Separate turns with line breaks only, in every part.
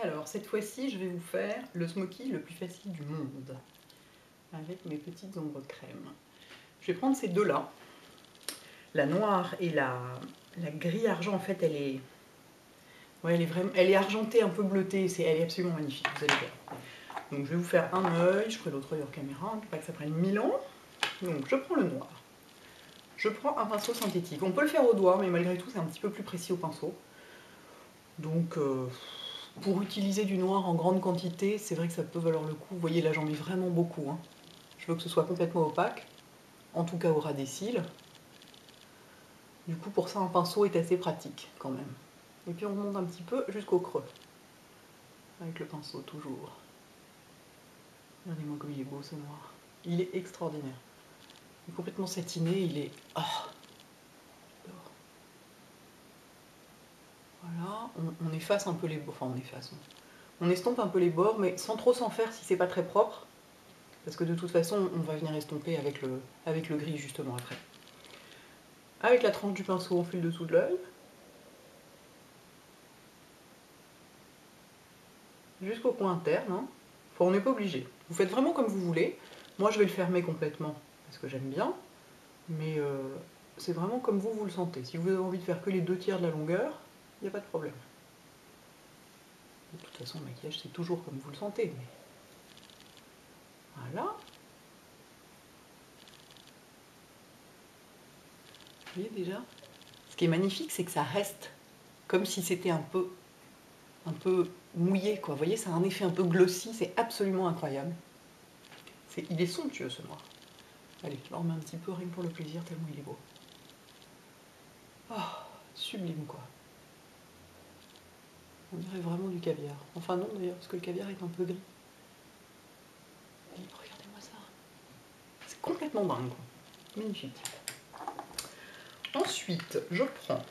Alors, cette fois-ci, je vais vous faire le smoky le plus facile du monde, avec mes petites ombres crème. Je vais prendre ces deux-là. La noire et la gris argent, en fait, elle est... Ouais, elle est argentée, un peu bleutée, elle est absolument magnifique, vous allez voir. Donc je vais vous faire un œil, je ferai l'autre œil hors caméra, pour pas que ça prenne 1000 ans. Donc je prends le noir. Je prends un pinceau synthétique. On peut le faire au doigt, mais malgré tout, c'est un petit peu plus précis au pinceau. Donc, pour utiliser du noir en grande quantité, c'est vrai que ça peut valoir le coup. Vous voyez, là, j'en mets vraiment beaucoup. Hein. Je veux que ce soit complètement opaque, en tout cas au ras des cils. Du coup, pour ça, un pinceau est assez pratique, quand même. Et puis, on remonte un petit peu jusqu'au creux. Avec le pinceau, toujours. Regardez-moi comme il est beau, ce noir. Il est extraordinaire. Il est complètement satiné, il est... Oh, j'adore. Voilà, on efface un peu les bords. Enfin, on efface. On estompe un peu les bords, mais sans trop s'en faire si c'est pas très propre. Parce que de toute façon, on va venir estomper avec le gris, justement, après. Avec la tranche du pinceau, on fait le dessous de l'œil. Jusqu'au coin interne. Hein. Enfin, on n'est pas obligé. Vous faites vraiment comme vous voulez. Moi, je vais le fermer complètement, parce que j'aime bien. Mais c'est vraiment comme vous le sentez. Si vous avez envie de faire que les 2/3 de la longueur, il n'y a pas de problème. De toute façon, le maquillage, c'est toujours comme vous le sentez. Mais... Voilà. Vous voyez déjà? Ce qui est magnifique, c'est que ça reste comme si c'était un peu mouillé, quoi. Vous voyez, ça a un effet un peu glossy, c'est absolument incroyable. Il est somptueux, ce noir. Allez, je le remets un petit peu, rien que pour le plaisir, tellement il est beau. Oh, sublime, quoi. On dirait vraiment du caviar. Enfin non, d'ailleurs, parce que le caviar est un peu gris. Et regardez-moi ça. C'est complètement dingue, quoi. Magnifique. Ensuite, je prends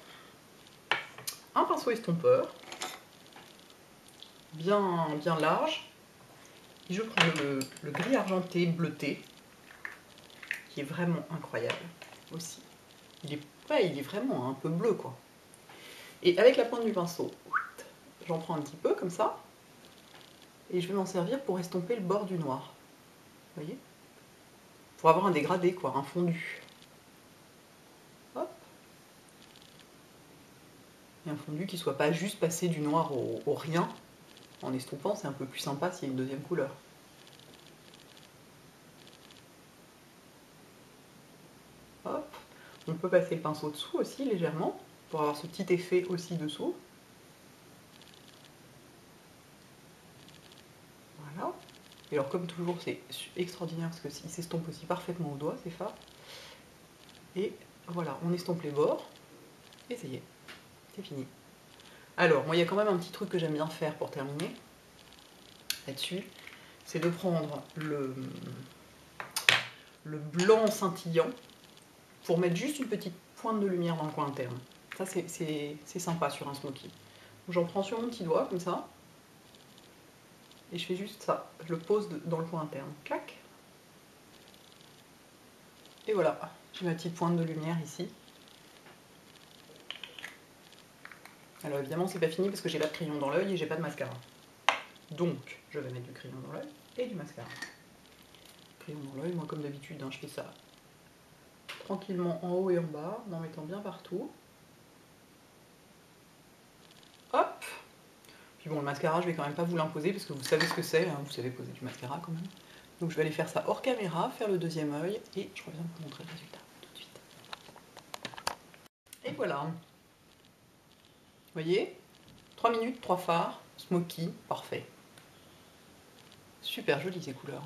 un pinceau estompeur, bien large. Je prends le gris argenté bleuté, qui est vraiment incroyable aussi. Il est vraiment un peu bleu, quoi. Et avec la pointe du pinceau, j'en prends un petit peu, comme ça. Et je vais m'en servir pour estomper le bord du noir. Vous voyez? Pour avoir un dégradé, quoi, un fondu. Hop. Et un fondu qui ne soit pas juste passé du noir au rien. En estompant, c'est un peu plus sympa s'il y a une deuxième couleur. Hop. On peut passer le pinceau dessous aussi, légèrement, pour avoir ce petit effet aussi dessous. Voilà. Et alors, comme toujours, c'est extraordinaire parce qu'il s'estompe aussi parfaitement au doigt, c'est ça. Et voilà, on estompe les bords. Et ça y est, c'est fini. Alors, moi, il y a quand même un petit truc que j'aime bien faire pour terminer là-dessus, c'est de prendre le blanc scintillant pour mettre juste une petite pointe de lumière dans le coin interne. Ça, c'est sympa sur un smoky. J'en prends sur mon petit doigt, comme ça, et je fais juste ça. Je le pose dans le coin interne. Clac. Et voilà, j'ai ma petite pointe de lumière ici. Alors évidemment, c'est pas fini parce que j'ai pas de crayon dans l'œil et j'ai pas de mascara. Donc, je vais mettre du crayon dans l'œil et du mascara. Crayon dans l'œil, moi comme d'habitude, hein, je fais ça tranquillement en haut et en bas, en mettant bien partout. Hop. Puis bon, le mascara, je vais quand même pas vous l'imposer parce que vous savez ce que c'est, hein, vous savez poser du mascara quand même. Donc je vais aller faire ça hors caméra, faire le deuxième œil et je reviens vous montrer le résultat tout de suite. Et voilà. Vous voyez, 3 minutes, 3 fards, smoky, parfait. Super joli ces couleurs.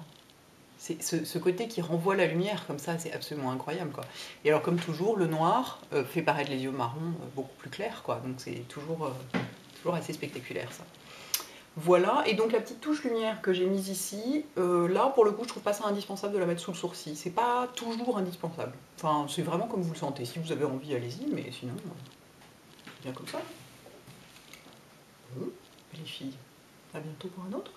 C'est ce côté qui renvoie la lumière comme ça, c'est absolument incroyable, quoi. Et alors comme toujours, le noir fait paraître les yeux marrons beaucoup plus clairs, quoi. Donc c'est toujours assez spectaculaire, ça. Voilà, et donc la petite touche lumière que j'ai mise ici, là pour le coup je trouve pas ça indispensable de la mettre sous le sourcil, c'est pas toujours indispensable. Enfin, c'est vraiment comme vous le sentez, si vous avez envie, allez-y, mais sinon, bien comme ça. Bon, les filles, à bientôt pour un autre.